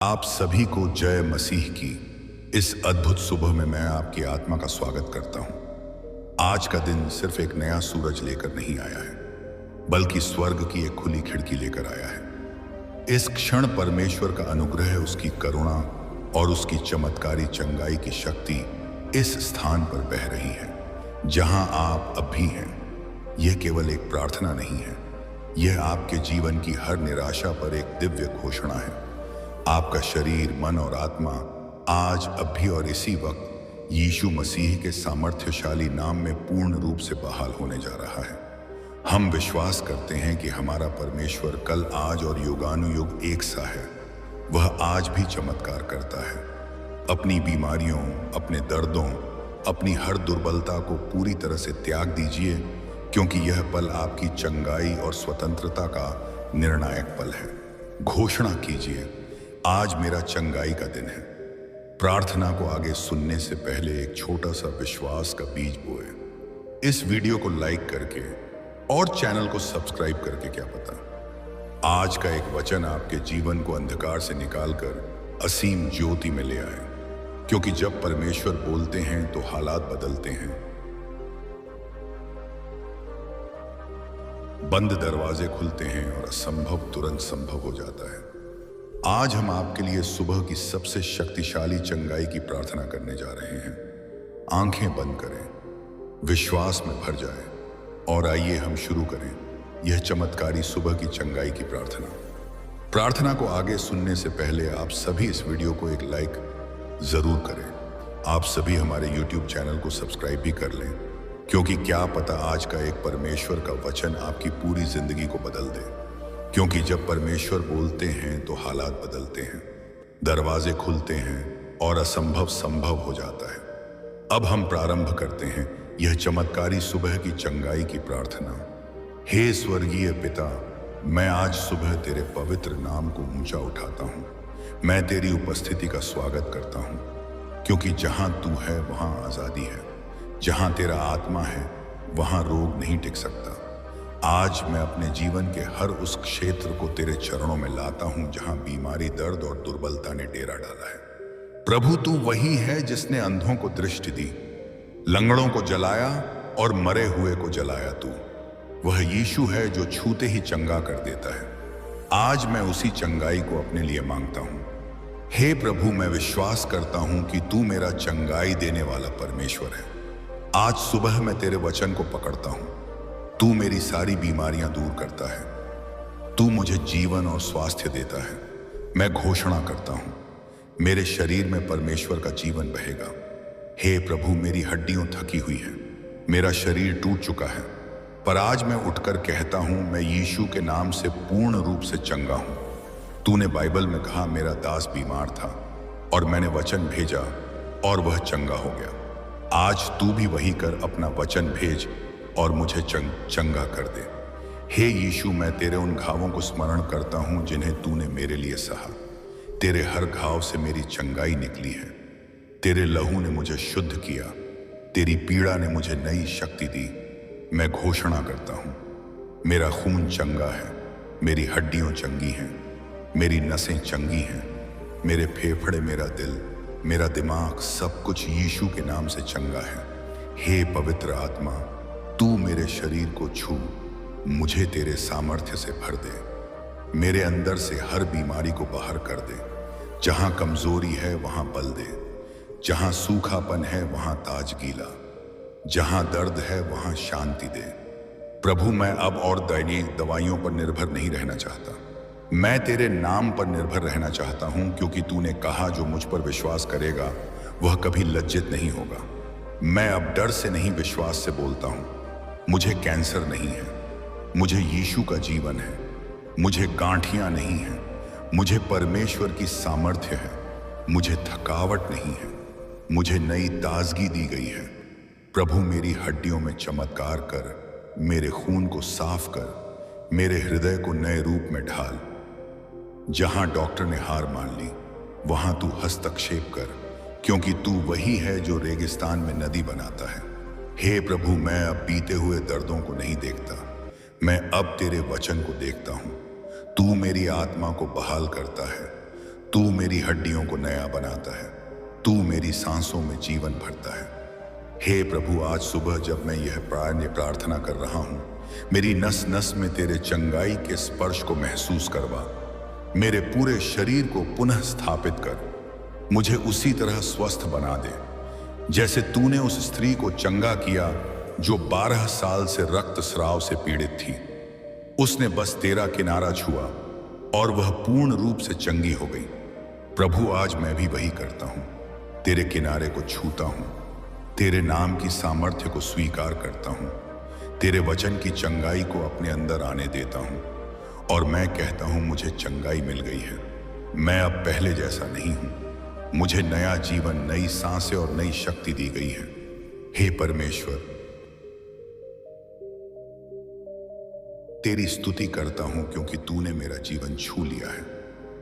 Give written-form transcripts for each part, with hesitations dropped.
आप सभी को जय मसीह की इस अद्भुत सुबह में मैं आपकी आत्मा का स्वागत करता हूं। आज का दिन सिर्फ एक नया सूरज लेकर नहीं आया है, बल्कि स्वर्ग की एक खुली खिड़की लेकर आया है। इस क्षण परमेश्वर का अनुग्रह, उसकी करुणा और उसकी चमत्कारी चंगाई की शक्ति इस स्थान पर बह रही है जहां आप अब भी हैं। यह केवल एक प्रार्थना नहीं है, यह आपके जीवन की हर निराशा पर एक दिव्य घोषणा है। आपका शरीर, मन और आत्मा आज, अब भी और इसी वक्त यीशु मसीह के सामर्थ्यशाली नाम में पूर्ण रूप से बहाल होने जा रहा है। हम विश्वास करते हैं कि हमारा परमेश्वर कल, आज और युगानुयुग एक सा है। वह आज भी चमत्कार करता है। अपनी बीमारियों, अपने दर्दों, अपनी हर दुर्बलता को पूरी तरह से त्याग दीजिए, क्योंकि यह पल आपकी चंगाई और स्वतंत्रता का निर्णायक पल है। घोषणा कीजिए, आज मेरा चंगाई का दिन है। प्रार्थना को आगे सुनने से पहले एक छोटा सा विश्वास का बीज बोए। इस वीडियो को लाइक करके और चैनल को सब्सक्राइब करके, क्या पता आज का एक वचन आपके जीवन को अंधकार से निकालकर असीम ज्योति में ले आए। क्योंकि जब परमेश्वर बोलते हैं तो हालात बदलते हैं। बंद दरवाजे खुलते हैं और असंभव तुरंत संभव हो जाता है। आज हम आपके लिए सुबह की सबसे शक्तिशाली चंगाई की प्रार्थना करने जा रहे हैं। आंखें बंद करें, विश्वास में भर जाएं और आइए हम शुरू करें यह चमत्कारी सुबह की चंगाई की प्रार्थना। प्रार्थना को आगे सुनने से पहले आप सभी इस वीडियो को एक लाइक जरूर करें। आप सभी हमारे YouTube चैनल को सब्सक्राइब भी कर लें, क्योंकि क्या पता आज का एक परमेश्वर का वचन आपकी पूरी जिंदगी को बदल दे। क्योंकि जब परमेश्वर बोलते हैं तो हालात बदलते हैं, दरवाजे खुलते हैं और असंभव संभव हो जाता है। अब हम प्रारंभ करते हैं यह चमत्कारी सुबह की चंगाई की प्रार्थना। हे स्वर्गीय पिता, मैं आज सुबह तेरे पवित्र नाम को ऊंचा उठाता हूं। मैं तेरी उपस्थिति का स्वागत करता हूं, क्योंकि जहां तू है वहां आजादी है। जहां तेरा आत्मा है वहां रोग नहीं टिक सकता। आज मैं अपने जीवन के हर उस क्षेत्र को तेरे चरणों में लाता हूं जहां बीमारी, दर्द और दुर्बलता ने डेरा डाला है। प्रभु, तू वही है जिसने अंधों को दृष्टि दी, लंगड़ों को जलाया और मरे हुए को जलाया। तू वह यीशु है जो छूते ही चंगा कर देता है। आज मैं उसी चंगाई को अपने लिए मांगता हूं। हे प्रभु, मैं विश्वास करता हूं कि तू मेरा चंगाई देने वाला परमेश्वर है। आज सुबह मैं तेरे वचन को पकड़ता हूं। तू मेरी सारी बीमारियां दूर करता है। तू मुझे जीवन और स्वास्थ्य देता है। मैं घोषणा करता हूं, मेरे शरीर में परमेश्वर का जीवन बहेगा। हे प्रभु, मेरी हड्डियां थकी हुई हैं, मेरा शरीर टूट चुका है, पर आज मैं उठकर कहता हूं, मैं यीशु के नाम से पूर्ण रूप से चंगा हूं। तूने बाइबल में कहा, मेरा दास बीमार था और मैंने वचन भेजा और वह चंगा हो गया। आज तू भी वही कर, अपना वचन भेज और मुझे चंगा कर दे। हे यीशु, मैं तेरे उन घावों को स्मरण करता हूं जिन्हें तूने मेरे लिए सहा। तेरे हर घाव से मेरी चंगाई निकली है। तेरे लहू ने मुझे शुद्ध किया, तेरी पीड़ा ने मुझे नई शक्ति दी। मैं घोषणा करता हूं, मेरा खून चंगा है, मेरी हड्डियां चंगी हैं, मेरी नसें चंगी हैं, मेरे फेफड़े, मेरा दिल, मेरा दिमाग, सब कुछ यीशु के नाम से चंगा है। हे पवित्र आत्मा, तू मेरे शरीर को छू, मुझे तेरे सामर्थ्य से भर दे। मेरे अंदर से हर बीमारी को बाहर कर दे। जहां कमजोरी है वहां बल दे, जहां सूखापन है वहां ताजगी ला, जहां दर्द है वहां शांति दे। प्रभु, मैं अब और दैनिक दवाइयों पर निर्भर नहीं रहना चाहता। मैं तेरे नाम पर निर्भर रहना चाहता हूं, क्योंकि तूने कहा, जो मुझ पर विश्वास करेगा वह कभी लज्जित नहीं होगा। मैं अब डर से नहीं, विश्वास से बोलता हूं। मुझे कैंसर नहीं है, मुझे यीशु का जीवन है। मुझे गांठियां नहीं हैं, मुझे परमेश्वर की सामर्थ्य है। मुझे थकावट नहीं है, मुझे नई ताजगी दी गई है। प्रभु, मेरी हड्डियों में चमत्कार कर, मेरे खून को साफ कर, मेरे हृदय को नए रूप में ढाल। जहां डॉक्टर ने हार मान ली वहां तू हस्तक्षेप कर, क्योंकि तू वही है जो रेगिस्तान में नदी बनाता है। हे प्रभु, मैं अब बीते हुए दर्दों को नहीं देखता, मैं अब तेरे वचन को देखता हूं। तू मेरी आत्मा को बहाल करता है, तू मेरी हड्डियों को नया बनाता है, तू मेरी सांसों में जीवन भरता है। हे प्रभु, आज सुबह जब मैं यह प्रार्थना कर रहा हूँ, मेरी नस नस में तेरे चंगाई के स्पर्श को महसूस करवा। मेरे पूरे शरीर को पुनः स्थापित कर, मुझे उसी तरह स्वस्थ बना दे जैसे तूने उस स्त्री को चंगा किया जो 12 साल से रक्तस्राव से पीड़ित थी। उसने बस तेरा किनारा छुआ और वह पूर्ण रूप से चंगी हो गई। प्रभु, आज मैं भी वही करता हूँ, तेरे किनारे को छूता हूँ, तेरे नाम की सामर्थ्य को स्वीकार करता हूँ, तेरे वचन की चंगाई को अपने अंदर आने देता हूँ और मैं कहता हूँ मुझे चंगाई मिल गई है। मैं अब पहले जैसा नहीं हूँ, मुझे नया जीवन, नई सांसें और नई शक्ति दी गई है। हे परमेश्वर, तेरी स्तुति करता हूं क्योंकि तूने मेरा जीवन छू लिया है।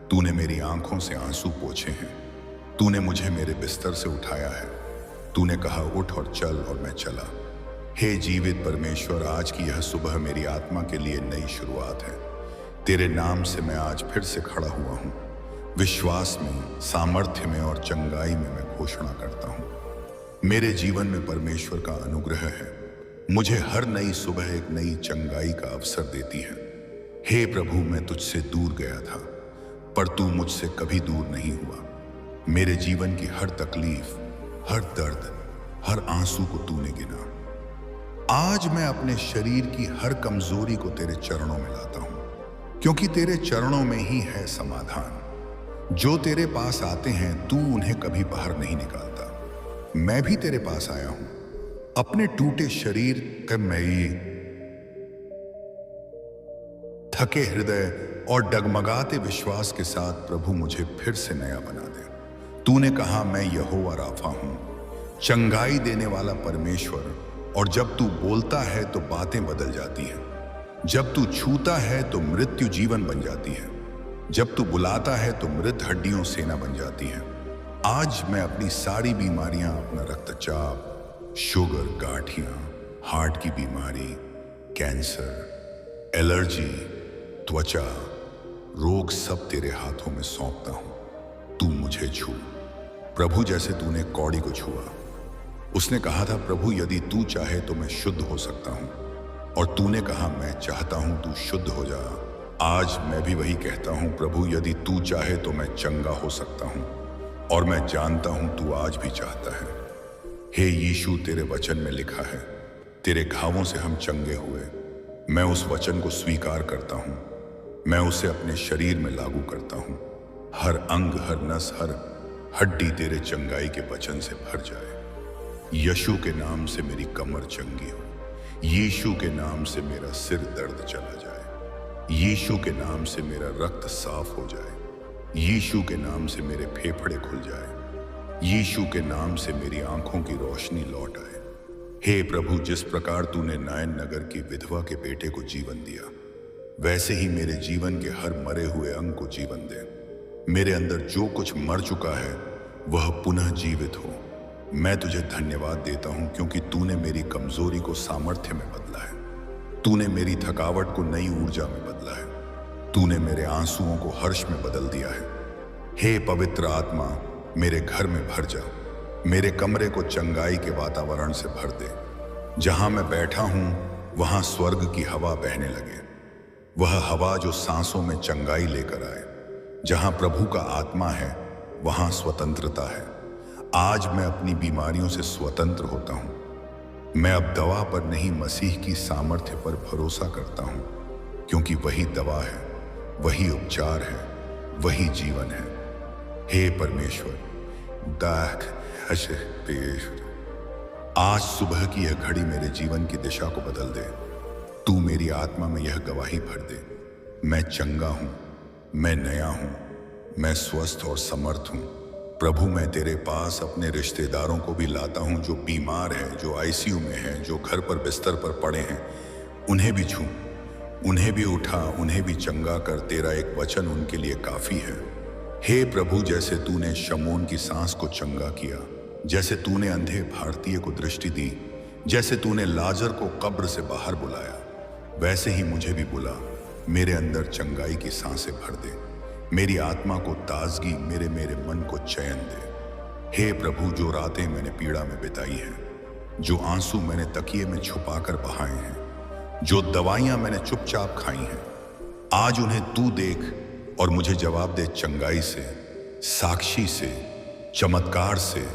तूने मेरी आंखों से आंसू पोंछे हैं, तूने मुझे मेरे बिस्तर से उठाया है। तूने कहा उठ और चल, और मैं चला। हे जीवित परमेश्वर, आज की यह सुबह मेरी आत्मा के लिए नई शुरुआत है। तेरे नाम से मैं आज फिर से खड़ा हुआ हूं। विश्वास में, सामर्थ्य में और चंगाई में मैं घोषणा करता हूं, मेरे जीवन में परमेश्वर का अनुग्रह है। मुझे हर नई सुबह एक नई चंगाई का अवसर देती है। हे प्रभु, मैं तुझसे दूर गया था, पर तू मुझसे कभी दूर नहीं हुआ। मेरे जीवन की हर तकलीफ, हर दर्द, हर आंसू को तूने गिना। आज मैं अपने शरीर की हर कमजोरी को तेरे चरणों में लाता हूं, क्योंकि तेरे चरणों में ही है समाधान। जो तेरे पास आते हैं, तू उन्हें कभी बाहर नहीं निकालता। मैं भी तेरे पास आया हूं, अपने टूटे शरीर में थके हृदय और डगमगाते विश्वास के साथ। प्रभु, मुझे फिर से नया बना दे। तूने कहा, मैं यहोवा राफा हूं, चंगाई देने वाला परमेश्वर, और जब तू बोलता है तो बातें बदल जाती हैं। जब तू छूता है तो मृत्यु जीवन बन जाती है। जब तू बुलाता है तो मृत हड्डियों सेना बन जाती हैं। आज मैं अपनी सारी बीमारियां, अपना रक्तचाप, शुगर, गांठियां, हार्ट की बीमारी, कैंसर, एलर्जी, त्वचा रोग सब तेरे हाथों में सौंपता हूं। तू मुझे छू प्रभु, जैसे तूने कौड़ी को छुआ। उसने कहा था, प्रभु यदि तू चाहे तो मैं शुद्ध हो सकता हूं, और तूने कहा, मैं चाहता हूं तू शुद्ध हो जा। आज मैं भी वही कहता हूं, प्रभु यदि तू चाहे तो मैं चंगा हो सकता हूं, और मैं जानता हूं तू आज भी चाहता है। हे यीशु, तेरे वचन में लिखा है, तेरे घावों से हम चंगे हुए। मैं उस वचन को स्वीकार करता हूं, मैं उसे अपने शरीर में लागू करता हूं। हर अंग, हर नस, हर हड्डी तेरे चंगाई के वचन से भर जाए। यीशु के नाम से मेरी कमर चंगी हो, यीशु के नाम से मेरा सिर दर्द चला जाए, यीशु के नाम से मेरा रक्त साफ हो जाए, यीशु के नाम से मेरे फेफड़े खुल जाए, यीशु के नाम से मेरी आंखों की रोशनी लौट आए। हे प्रभु, जिस प्रकार तूने नायन नगर की विधवा के बेटे को जीवन दिया, वैसे ही मेरे जीवन के हर मरे हुए अंग को जीवन दे। मेरे अंदर जो कुछ मर चुका है वह पुनः जीवित हो। मैं तुझे धन्यवाद देता हूं क्योंकि तूने मेरी कमजोरी को सामर्थ्य में बदला है। तूने मेरी थकावट को नई ऊर्जा में बदला है। तूने मेरे आंसुओं को हर्ष में बदल दिया है। हे पवित्र आत्मा, मेरे घर में भर जा, मेरे कमरे को चंगाई के वातावरण से भर दे। जहां मैं बैठा हूं वहां स्वर्ग की हवा बहने लगे, वह हवा जो सांसों में चंगाई लेकर आए। जहां प्रभु का आत्मा है वहां स्वतंत्रता है। आज मैं अपनी बीमारियों से स्वतंत्र होता हूं। मैं अब दवा पर नहीं, मसीह की सामर्थ्य पर भरोसा करता हूं, क्योंकि वही दवा है, वही उपचार है, वही जीवन है। हे परमेश्वर, आज सुबह की यह घड़ी मेरे जीवन की दिशा को बदल दे। तू मेरी आत्मा में यह गवाही भर दे, मैं चंगा हूं, मैं नया हूं, मैं स्वस्थ और समर्थ हूं। प्रभु, मैं तेरे पास अपने रिश्तेदारों को भी लाता हूं जो बीमार हैं, जो आईसीयू में हैं, जो घर पर बिस्तर पर पड़े हैं। उन्हें भी छू, उन्हें भी उठा, उन्हें भी चंगा कर। तेरा एक वचन उनके लिए काफी है। हे प्रभु, जैसे तूने शमोन की सांस को चंगा किया, जैसे तूने अंधे भारतीय को दृष्टि दी, जैसे तूने लाजर को कब्र से बाहर बुलाया, वैसे ही मुझे भी बुला। मेरे अंदर चंगाई की सांसें भर दे। मेरी आत्मा को ताजगी, मेरे मेरे मन को चैन दे। हे प्रभु, जो रातें मैंने पीड़ा में बिताई हैं, जो आंसू मैंने तकिए में छुपाकर बहाए हैं, जो दवाइयां मैंने चुपचाप खाई हैं, आज उन्हें तू देख और मुझे जवाब दे। चंगाई से, साक्षी से, चमत्कार से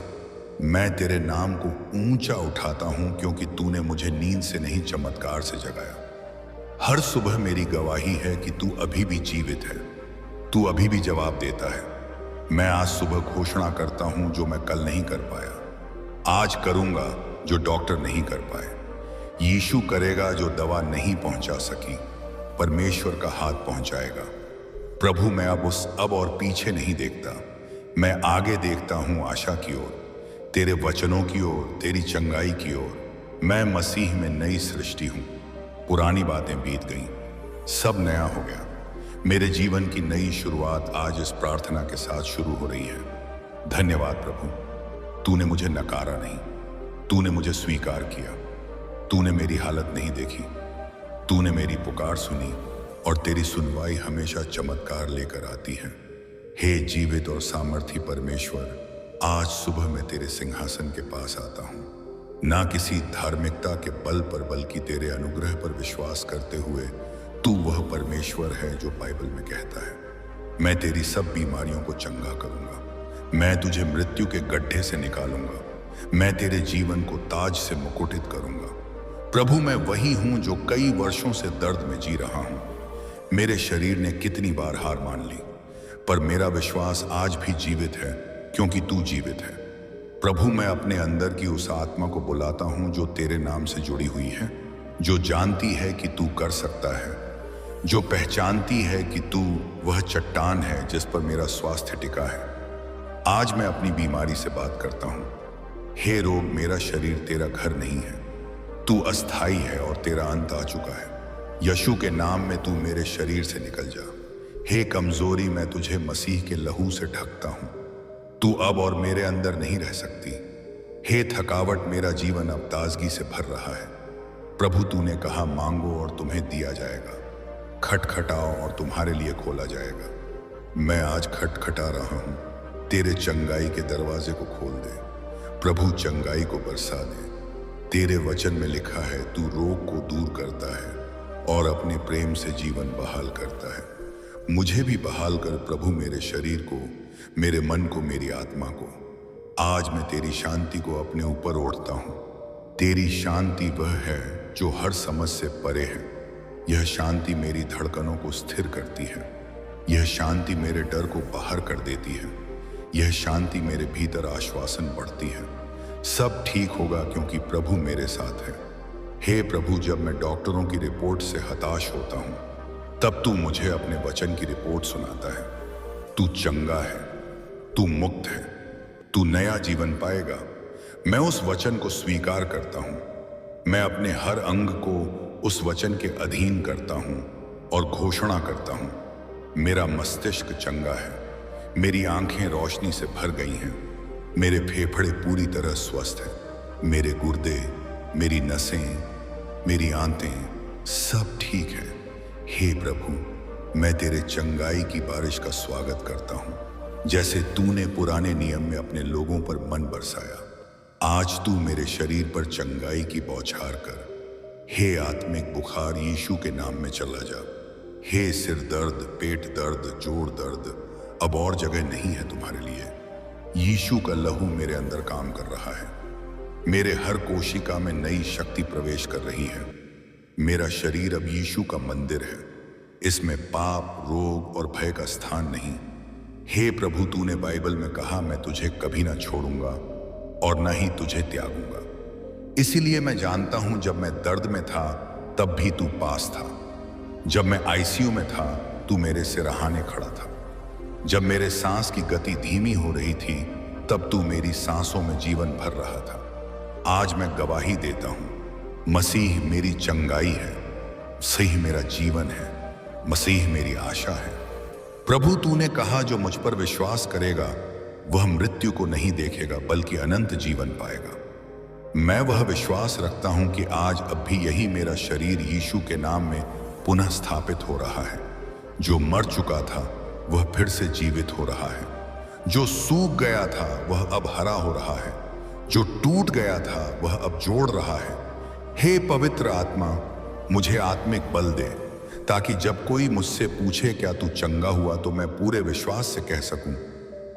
मैं तेरे नाम को ऊंचा उठाता हूं, क्योंकि तूने मुझे नींद से नहीं चमत्कार से जगाया। हर सुबह मेरी गवाही है कि तू अभी भी जीवित है, तू अभी भी जवाब देता है। मैं आज सुबह घोषणा करता हूं जो मैं कल नहीं कर पाया, आज करूंगा जो डॉक्टर नहीं कर पाए। यीशु करेगा जो दवा नहीं पहुंचा सकी, परमेश्वर का हाथ पहुंचाएगा। प्रभु, मैं अब और पीछे नहीं देखता, मैं आगे देखता हूं आशा की ओर, तेरे वचनों की ओर, तेरी चंगाई की ओर। मैं मसीह में नई सृष्टि हूं, पुरानी बातें बीत गईं, सब नया हो गया। मेरे जीवन की नई शुरुआत आज इस प्रार्थना के साथ शुरू हो रही है। धन्यवाद प्रभु, तूने मुझे नकारा नहीं, तूने मुझे स्वीकार किया, तूने मेरी हालत नहीं देखी, तूने मेरी पुकार सुनी और तेरी सुनवाई हमेशा चमत्कार लेकर आती है। हे जीवित और सामर्थी परमेश्वर, आज सुबह मैं तेरे सिंहासन के पास आता हूँ, ना किसी धार्मिकता के बल पर बल्कि तेरे अनुग्रह पर विश्वास करते हुए। तू वह परमेश्वर है जो बाइबल में कहता है, मैं तेरी सब बीमारियों को चंगा करूंगा, मैं तुझे मृत्यु के गड्ढे से निकालूंगा, मैं तेरे जीवन को ताज से मुकुटित करूंगा। प्रभु, मैं वही हूं जो कई वर्षों से दर्द में जी रहा हूं। मेरे शरीर ने कितनी बार हार मान ली, पर मेरा विश्वास आज भी जीवित है, क्योंकि तू जीवित है। प्रभु, मैं अपने अंदर की उस आत्मा को बुलाता हूं जो तेरे नाम से जुड़ी हुई है, जो जानती है कि तू कर सकता है, जो पहचानती है कि तू वह चट्टान है जिस पर मेरा स्वास्थ्य टिका है। आज मैं अपनी बीमारी से बात करता हूं। हे रोग, मेरा शरीर तेरा घर नहीं है, तू अस्थाई है और तेरा अंत आ चुका है। यीशु के नाम में तू मेरे शरीर से निकल जा। हे कमजोरी, मैं तुझे मसीह के लहू से ढकता हूं, तू अब और मेरे अंदर नहीं रह सकती। हे थकावट, मेरा जीवन अब ताजगी से भर रहा है। प्रभु, तूने कहा मांगो और तुम्हें दिया जाएगा, खटखटाओ और तुम्हारे लिए खोला जाएगा। मैं आज खटखटा रहा हूं, तेरे चंगाई के दरवाजे को खोल दे। प्रभु, चंगाई को बरसा दे। तेरे वचन में लिखा है, तू रोग को दूर करता है और अपने प्रेम से जीवन बहाल करता है। मुझे भी बहाल कर प्रभु, मेरे शरीर को, मेरे मन को, मेरी आत्मा को। आज मैं तेरी शांति को अपने ऊपर ओढ़ता हूं। तेरी शांति वह है जो हर समझ से परे है। यह शांति मेरी धड़कनों को स्थिर करती है, यह शांति मेरे डर को बाहर कर देती है, यह शांति मेरे भीतर आश्वासन बढ़ती है। सब ठीक होगा क्योंकि प्रभु मेरे साथ है। हे प्रभु, जब मैं डॉक्टरों की रिपोर्ट से हताश होता हूं, तब तू मुझे अपने वचन की रिपोर्ट सुनाता है। तू चंगा है, तू मुक्त है, तू नया जीवन पाएगा। मैं उस वचन को स्वीकार करता हूं। मैं अपने हर अंग को उस वचन के अधीन करता हूं और घोषणा करता हूं, मेरा मस्तिष्क चंगा है, मेरी आंखें रोशनी से भर गई हैं, मेरे फेफड़े पूरी तरह स्वस्थ हैं, मेरे गुर्दे, मेरी नसें, मेरी आंतें सब ठीक है। हे प्रभु, मैं तेरे चंगाई की बारिश का स्वागत करता हूं, जैसे तूने पुराने नियम में अपने लोगों पर मन बरसाया। आज तू मेरे शरीर पर चंगाई की बौछार कर। हे आत्मिक बुखार, यीशु के नाम में चला जा। हे सिर दर्द, पेट दर्द, जोड़ दर्द, अब और जगह नहीं है तुम्हारे लिए। यीशु का लहू मेरे अंदर काम कर रहा है, मेरे हर कोशिका में नई शक्ति प्रवेश कर रही है। मेरा शरीर अब यीशु का मंदिर है, इसमें पाप, रोग और भय का स्थान नहीं। हे प्रभु, तूने बाइबल में कहा, मैं तुझे कभी ना छोड़ूंगा और न ही तुझे त्यागूंगा। इसीलिए मैं जानता हूं, जब मैं दर्द में था तब भी तू पास था, जब मैं आईसीयू में था तू मेरे सिरहाने खड़ा था, जब मेरे सांस की गति धीमी हो रही थी तब तू मेरी सांसों में जीवन भर रहा था। आज मैं गवाही देता हूं, मसीह मेरी चंगाई है, मसीह मेरा जीवन है, मसीह मेरी आशा है। प्रभु, तूने कहा, जो मुझ पर विश्वास करेगा वह मृत्यु को नहीं देखेगा बल्कि अनंत जीवन पाएगा। मैं वह विश्वास रखता हूं कि आज अब भी यही मेरा शरीर यीशु के नाम में पुनः स्थापित हो रहा है। जो मर चुका था वह फिर से जीवित हो रहा है। जो सूख गया था वह अब हरा हो रहा है। जो टूट गया था वह अब जोड़ रहा है। हे पवित्र आत्मा, मुझे आत्मिक बल दे, ताकि जब कोई मुझसे पूछे क्या तू चंगा हुआ, तो मैं पूरे विश्वास से कह सकूं,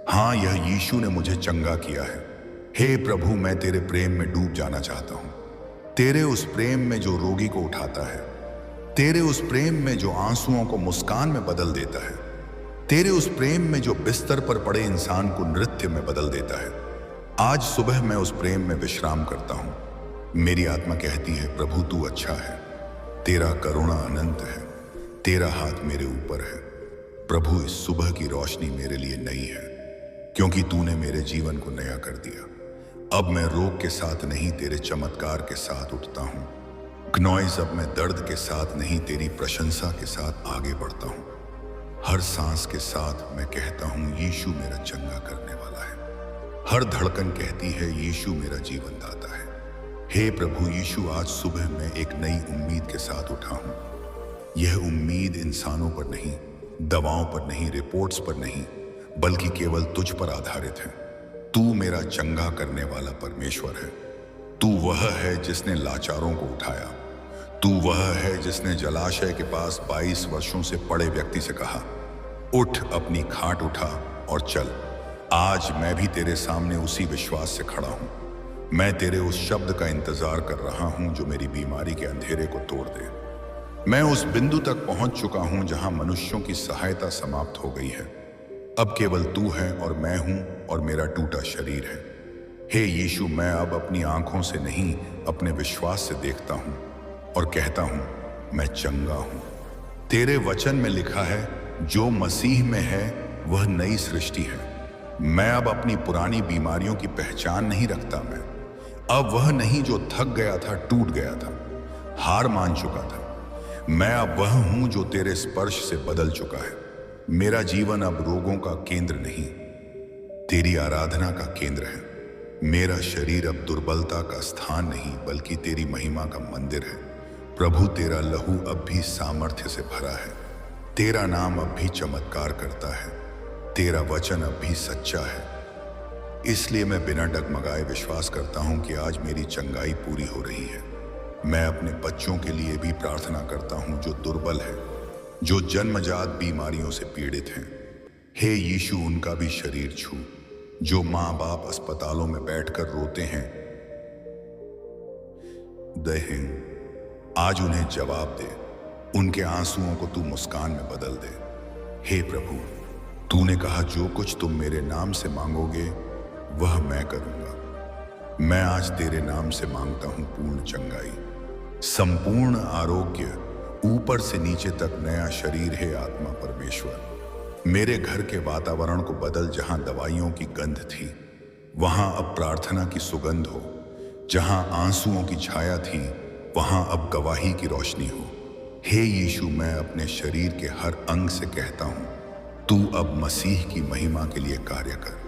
हाँ, यह यीशु ने मुझे चंगा किया है। हे प्रभु, मैं तेरे प्रेम में डूब जाना चाहता हूं। तेरे उस प्रेम में जो रोगी को उठाता है, तेरे उस प्रेम में जो आंसुओं को मुस्कान में बदल देता है, तेरे उस प्रेम में जो बिस्तर पर पड़े इंसान को नृत्य में बदल देता है। आज सुबह मैं उस प्रेम में विश्राम करता हूं। मेरी आत्मा कहती है, प्रभु तू अच्छा है, तेरा करुणा अनंत है, तेरा हाथ मेरे ऊपर है। प्रभु, इस सुबह की रोशनी मेरे लिए नई है, क्योंकि तूने मेरे जीवन को नया कर दिया। अब मैं रोग के साथ नहीं, तेरे चमत्कार के साथ उठता हूं। ग्नॉइज, अब मैं दर्द के साथ नहीं, तेरी प्रशंसा के साथ आगे बढ़ता हूं। हर सांस के साथ मैं कहता हूं, यीशु मेरा चंगा करने वाला है। हर धड़कन कहती है, यीशु मेरा जीवन दाता है। हे प्रभु यीशु, आज सुबह मैं एक नई उम्मीद के साथ उठा हूं। यह उम्मीद इंसानों पर नहीं, दवाओं पर नहीं, रिपोर्ट्स पर नहीं, बल्कि केवल तुझ पर आधारित है। तू मेरा चंगा करने वाला परमेश्वर है। तू वह है जिसने लाचारों को उठाया। तू वह है जिसने जलाशय के पास 22 वर्षों से पड़े व्यक्ति से कहा, उठ, अपनी खाट उठा और चल। आज मैं भी तेरे सामने उसी विश्वास से खड़ा हूं। मैं तेरे उस शब्द का इंतजार कर रहा हूं जो मेरी बीमारी के अंधेरे को तोड़ दे। मैं उस बिंदु तक पहुंच चुका हूं जहां मनुष्यों की सहायता समाप्त हो गई है। अब केवल तू है और मैं हूं और मेरा टूटा शरीर है। हे यीशु, मैं अब अपनी आंखों से नहीं, अपने विश्वास से देखता हूं और कहता हूं, मैं चंगा हूं। तेरे वचन में लिखा है, जो मसीह में है वह नई सृष्टि है। मैं अब अपनी पुरानी बीमारियों की पहचान नहीं रखता। मैं अब वह नहीं जो थक गया था, टूट गया था, हार मान चुका था। मैं अब वह हूं जो तेरे स्पर्श से बदल चुका है। मेरा जीवन अब रोगों का केंद्र नहीं, तेरी आराधना का केंद्र है। मेरा शरीर अब दुर्बलता का स्थान नहीं, बल्कि तेरी महिमा का मंदिर है। प्रभु, तेरा लहू अब भी सामर्थ्य से भरा है। तेरा नाम अब भी चमत्कार करता है। तेरा वचन अब भी सच्चा है। इसलिए मैं बिना डगमगाए विश्वास करता हूं कि आज मेरी चंगाई पूरी हो रही है। मैं अपने बच्चों के लिए भी प्रार्थना करता हूं जो दुर्बल है, जो जन्मजात बीमारियों से पीड़ित हैं। हे यीशु, उनका भी शरीर छू। जो माँ बाप अस्पतालों में बैठकर रोते हैं, आज उन्हें जवाब दे। उनके आंसुओं को तू मुस्कान में बदल दे। हे प्रभु, तूने कहा, जो कुछ तुम मेरे नाम से मांगोगे वह मैं करूंगा। मैं आज तेरे नाम से मांगता हूं पूर्ण चंगाई, संपूर्ण आरोग्य, ऊपर से नीचे तक नया शरीर। है आत्मा परमेश्वर, मेरे घर के वातावरण को बदल। जहां दवाइयों की गंध थी, वहां अब प्रार्थना की सुगंध हो। जहां आंसुओं की छाया थी, वहां अब गवाही की रोशनी हो। हे यीशु, मैं अपने शरीर के हर अंग से कहता हूं, तू अब मसीह की महिमा के लिए कार्य कर।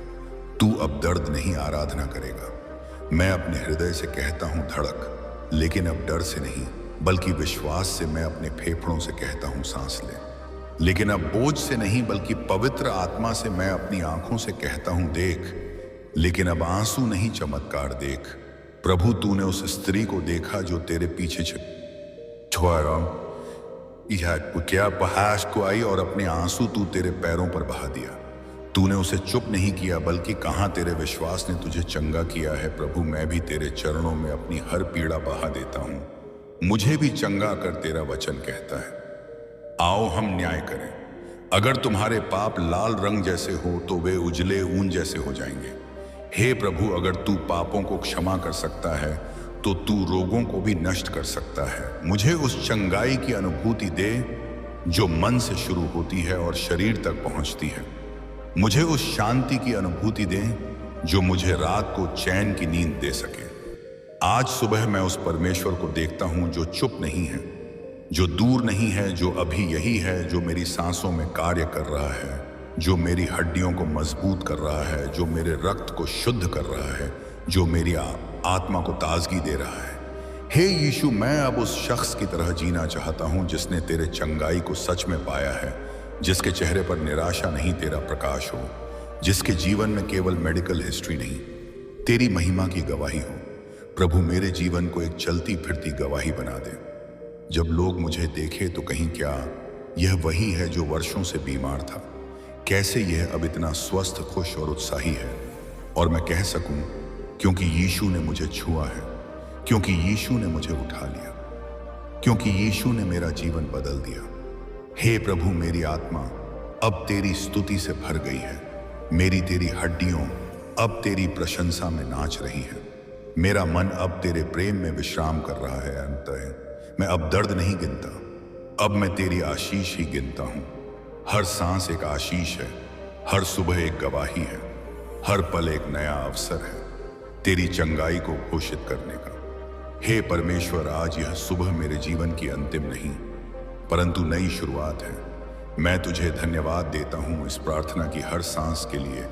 तू अब दर्द नहीं, आराधना करेगा। मैं अपने हृदय से कहता हूं, धड़क, लेकिन अब डर से नहीं, बल्कि विश्वास से। मैं अपने फेफड़ों से कहता हूं, सांस ले, लेकिन अब बोझ से नहीं, बल्कि पवित्र आत्मा से। मैं अपनी आंखों से कहता हूं, देख, लेकिन अब आंसू नहीं, चमत्कार देख। प्रभु, तूने उस स्त्री को देखा जो तेरे पीछे क्या बहाश को आई, और अपने आंसू तू तेरे पैरों पर बहा दिया। तूने उसे चुप नहीं किया, बल्कि कहा, तेरे विश्वास ने तुझे चंगा किया है। प्रभु, मैं भी तेरे चरणों में अपनी हर पीड़ा बहा देता हूं। मुझे भी चंगा कर, तेरा वचन कहता है। आओ हम न्याय करें। अगर तुम्हारे पाप लाल रंग जैसे हो तो वे उजले ऊन जैसे हो जाएंगे। हे प्रभु, अगर तू पापों को क्षमा कर सकता है तो तू रोगों को भी नष्ट कर सकता है। मुझे उस चंगाई की अनुभूति दे जो मन से शुरू होती है और शरीर तक पहुंचती है। मुझे उस शांति की अनुभूति दे जो मुझे रात को चैन की नींद दे सके। आज सुबह मैं उस परमेश्वर को देखता हूं जो चुप नहीं है, जो दूर नहीं है, जो अभी यही है, जो मेरी सांसों में कार्य कर रहा है, जो मेरी हड्डियों को मजबूत कर रहा है, जो मेरे रक्त को शुद्ध कर रहा है, जो मेरी आत्मा को ताजगी दे रहा है। हे यीशु, मैं अब उस शख्स की तरह जीना चाहता हूं जिसने तेरे चंगाई को सच में पाया है। जिसके चेहरे पर निराशा नहीं तेरा प्रकाश हो, जिसके जीवन में केवल मेडिकल हिस्ट्री नहीं तेरी महिमा की गवाही हो। प्रभु मेरे जीवन को एक चलती फिरती गवाही बना दे। जब लोग मुझे देखे तो कहीं क्या यह वही है जो वर्षों से बीमार था, कैसे यह अब इतना स्वस्थ, खुश और उत्साही है। और मैं कह सकूं क्योंकि यीशु ने मुझे छुआ है, क्योंकि यीशु ने मुझे उठा लिया, क्योंकि यीशु ने मेरा जीवन बदल दिया। हे प्रभु, मेरी आत्मा अब तेरी स्तुति से भर गई है, मेरी तेरी हड्डियों अब तेरी प्रशंसा में नाच रही है। मेरा मन अब तेरे प्रेम में विश्राम कर रहा है। अंततः मैं अब दर्द नहीं गिनता, अब मैं तेरी आशीष ही गिनता हूँ। हर सांस एक आशीष है, हर सुबह एक गवाही है, हर पल एक नया अवसर है तेरी चंगाई को घोषित करने का। हे परमेश्वर, आज यह सुबह मेरे जीवन की अंतिम नहीं परंतु नई शुरुआत है। मैं तुझे धन्यवाद देता हूं इस प्रार्थना की हर सांस के लिए,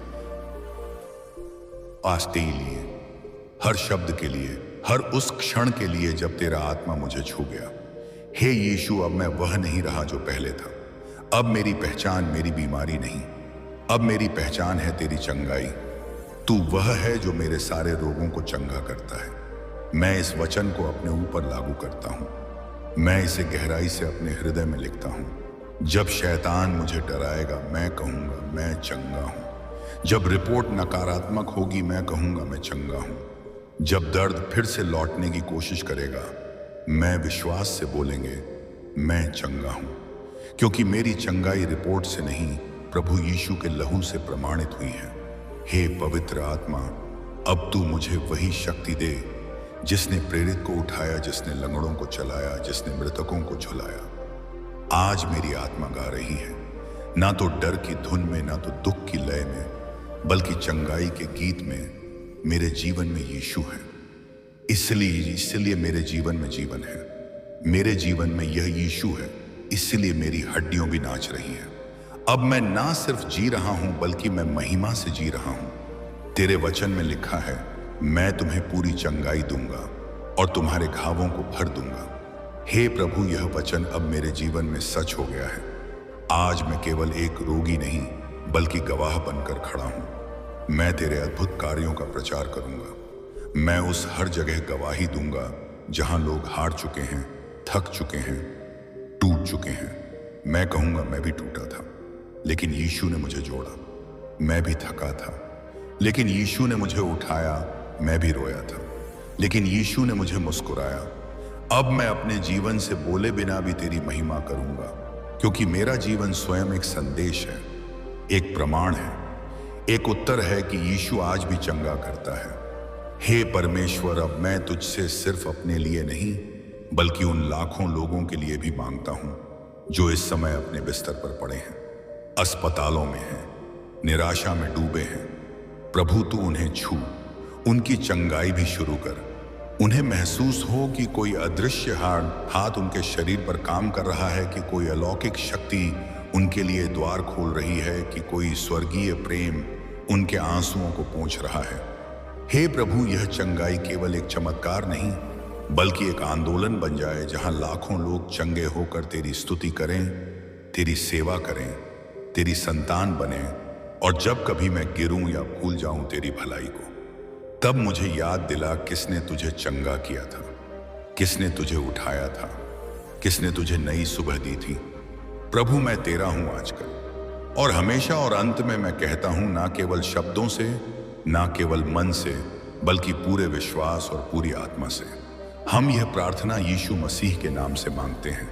आस्ते लिए, हर शब्द के लिए, हर उस क्षण के लिए जब तेरा आत्मा मुझे छू गया। हे यीशु, अब मैं वह नहीं रहा जो पहले था। अब मेरी पहचान मेरी बीमारी नहीं, अब मेरी पहचान है तेरी चंगाई। तू वह है जो मेरे सारे रोगों को चंगा करता है। मैं इस वचन को अपने ऊपर लागू करता हूं, मैं इसे गहराई से अपने हृदय में लिखता हूं। जब शैतान मुझे डराएगा मैं कहूंगा मैं चंगा हूं। जब रिपोर्ट नकारात्मक होगी मैं कहूंगा मैं चंगा हूं। जब दर्द फिर से लौटने की कोशिश करेगा मैं विश्वास से बोलेंगे मैं चंगा हूं, क्योंकि मेरी चंगाई रिपोर्ट से नहीं प्रभु यीशु के लहू से प्रमाणित हुई है। हे पवित्र आत्मा, अब तू मुझे वही शक्ति दे जिसने प्रेरित को उठाया, जिसने लंगड़ों को चलाया, जिसने मृतकों को झुलाया। आज मेरी आत्मा गा रही है, ना तो डर की धुन में, ना तो दुख की लय में, बल्कि चंगाई के गीत में। मेरे जीवन में यीशु है, इसलिए मेरे जीवन में जीवन है। मेरे जीवन में यह यीशु है, इसलिए मेरी हड्डियां भी नाच रही हैं। अब मैं ना सिर्फ जी रहा हूं बल्कि मैं महिमा से जी रहा हूं। तेरे वचन में लिखा है, मैं तुम्हें पूरी चंगाई दूंगा और तुम्हारे घावों को भर दूंगा। हे प्रभु, यह वचन अब मेरे जीवन में सच हो गया है। आज मैं केवल एक रोगी नहीं बल्कि गवाह बनकर खड़ा हूं। मैं तेरे अद्भुत कार्यों का प्रचार करूंगा। मैं उस हर जगह गवाही दूंगा जहां लोग हार चुके हैं, थक चुके हैं, टूट चुके हैं। मैं कहूंगा मैं भी टूटा था लेकिन यीशु ने मुझे जोड़ा। मैं भी थका था लेकिन यीशु ने मुझे उठाया। मैं भी रोया था लेकिन यीशु ने मुझे मुस्कुराया। अब मैं अपने जीवन से बोले बिना भी तेरी महिमा करूंगा, क्योंकि मेरा जीवन स्वयं एक संदेश है, एक प्रमाण है, एक उत्तर है कि यीशु आज भी चंगा करता है। हे परमेश्वर, अब मैं तुझसे सिर्फ अपने लिए नहीं बल्कि उन लाखों लोगों के लिए भी मांगता हूं जो इस समय अपने बिस्तर पर पड़े हैं, अस्पतालों में हैं, निराशा में डूबे हैं। प्रभु, तू उन्हें छू, उनकी चंगाई भी शुरू कर। उन्हें महसूस हो कि कोई अदृश्य हाथ उनके शरीर पर काम कर रहा है, कि कोई अलौकिक शक्ति उनके लिए द्वार खोल रही है, कि कोई स्वर्गीय प्रेम उनके आंसुओं को पोंछ रहा है। हे प्रभु, यह चंगाई केवल एक चमत्कार नहीं बल्कि एक आंदोलन बन जाए, जहां लाखों लोग चंगे होकर तेरी स्तुति करें, तेरी सेवा करें, तेरी संतान बने। और जब कभी मैं गिरूं या भूल जाऊं तेरी भलाई को, तब मुझे याद दिला किसने तुझे चंगा किया था, किसने तुझे उठाया था, किसने तुझे नई सुबह दी थी। प्रभु, मैं तेरा हूं आजकल और हमेशा, और अंत में मैं कहता हूं, ना केवल शब्दों से, ना केवल मन से, बल्कि पूरे विश्वास और पूरी आत्मा से। हम यह प्रार्थना यीशु मसीह के नाम से मांगते हैं,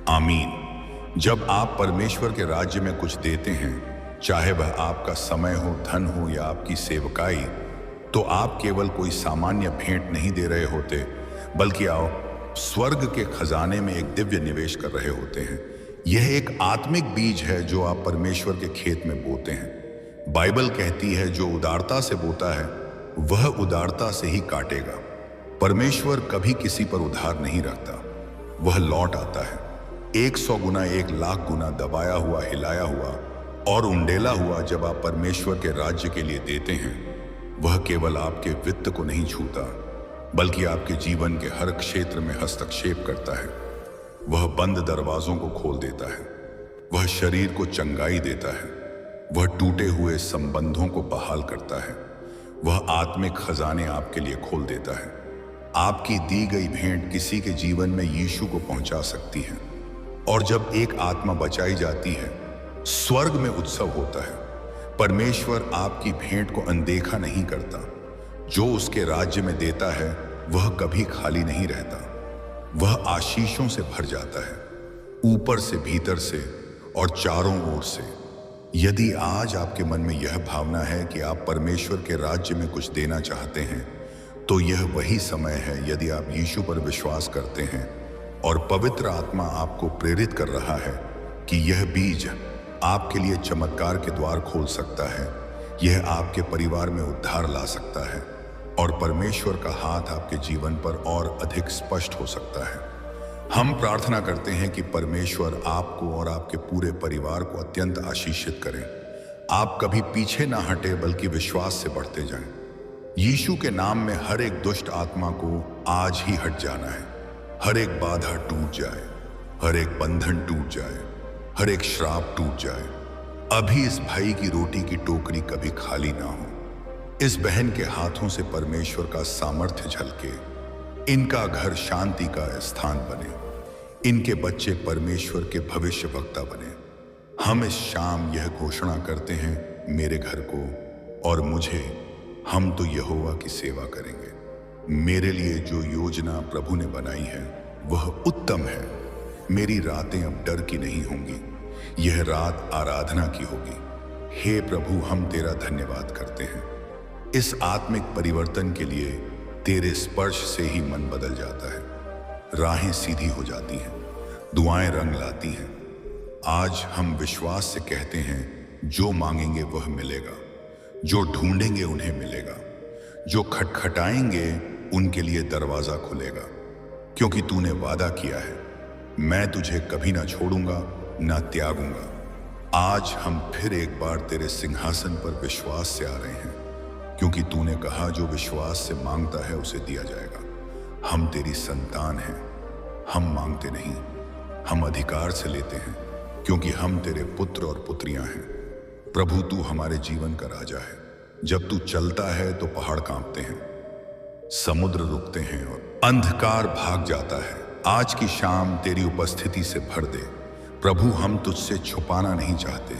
आमीन। जब आप परमेश्वर के राज्य में कुछ देते हैं, चाहे वह आपका समय हो, धन हो या आपकी सेवकाई, तो आप केवल कोई सामान्य भेंट नहीं दे रहे होते बल्कि आप स्वर्ग के खजाने में एक दिव्य निवेश कर रहे होते हैं। यह एक आत्मिक बीज है जो आप परमेश्वर के खेत में बोते हैं। बाइबल कहती है, जो उदारता से बोता है वह उदारता से ही काटेगा। परमेश्वर कभी किसी पर उधार नहीं रखता, वह लौट आता है 100 गुना, 1 लाख गुना, दबाया हुआ, हिलाया हुआ और उंडेला हुआ। जब आप परमेश्वर के राज्य के लिए देते हैं, वह केवल आपके वित्त को नहीं छूता बल्कि आपके जीवन के हर क्षेत्र में हस्तक्षेप करता है। वह बंद दरवाजों को खोल देता है, वह शरीर को चंगाई देता है, वह टूटे हुए संबंधों को बहाल करता है, वह आत्मिक खजाने आपके लिए खोल देता है। आपकी दी गई भेंट किसी के जीवन में यीशु को पहुंचा सकती है। और जब एक आत्मा बचाई जाती है, स्वर्ग में उत्सव होता है। परमेश्वर आपकी भेंट को अनदेखा नहीं करता। जो उसके राज्य में देता है वह कभी खाली नहीं रहता, वह आशीषों से भर जाता है, ऊपर से, भीतर से और चारों ओर से। यदि आज आपके मन में यह भावना है कि आप परमेश्वर के राज्य में कुछ देना चाहते हैं, तो यह वही समय है। यदि आप यीशु पर विश्वास करते हैं और पवित्र आत्मा आपको प्रेरित कर रहा है कि यह बीज आपके लिए चमत्कार के द्वार खोल सकता है, यह आपके परिवार में उद्धार ला सकता है और परमेश्वर का हाथ आपके जीवन पर और अधिक स्पष्ट हो सकता है। हम प्रार्थना करते हैं कि परमेश्वर आपको और आपके पूरे परिवार को अत्यंत आशीषित करें। आप कभी पीछे ना हटे, बल्कि विश्वास से बढ़ते जाएं। यीशु के नाम में हर एक दुष्ट आत्मा को आज ही हट जाना है। हर एक बाधा टूट जाए, हर एक बंधन टूट जाए, हर एक श्राप टूट जाए। अभी इस भाई की रोटी की टोकरी कभी खाली ना हो। इस बहन के हाथों से परमेश्वर का सामर्थ्य झलके, इनका घर शांति का स्थान बने, इनके बच्चे परमेश्वर के भविष्य वक्ता बने। हम इस शाम यह घोषणा करते हैं, मेरे घर को और मुझे, हम तो यहोवा की सेवा करेंगे। मेरे लिए जो योजना प्रभु ने बनाई है वह उत्तम है। मेरी रातें अब डर की नहीं होंगी, यह रात आराधना की होगी। हे प्रभु, हम तेरा धन्यवाद करते हैं इस आत्मिक परिवर्तन के लिए। तेरे स्पर्श से ही मन बदल जाता है, राहें सीधी हो जाती हैं, दुआएं रंग लाती हैं। आज हम विश्वास से कहते हैं, जो मांगेंगे वह मिलेगा, जो ढूंढेंगे उन्हें मिलेगा, जो खटखटाएंगे उनके लिए दरवाजा खुलेगा। क्योंकि तूने वादा किया है, मैं तुझे कभी ना छोड़ूंगा ना त्यागूंगा। आज हम फिर एक बार तेरे सिंहासन पर विश्वास से आ रहे हैं, क्योंकि तूने कहा जो विश्वास से मांगता है उसे दिया जाएगा। हम तेरी संतान हैं, हम मांगते नहीं, हम अधिकार से लेते हैं, क्योंकि हम तेरे पुत्र और पुत्रियां हैं। प्रभु, तू हमारे जीवन का राजा है। जब तू चलता है तो पहाड़ कांपते हैं, समुद्र रुकते हैं और अंधकार भाग जाता है। आज की शाम तेरी उपस्थिति से भर दे प्रभु। हम तुझसे छुपाना नहीं चाहते।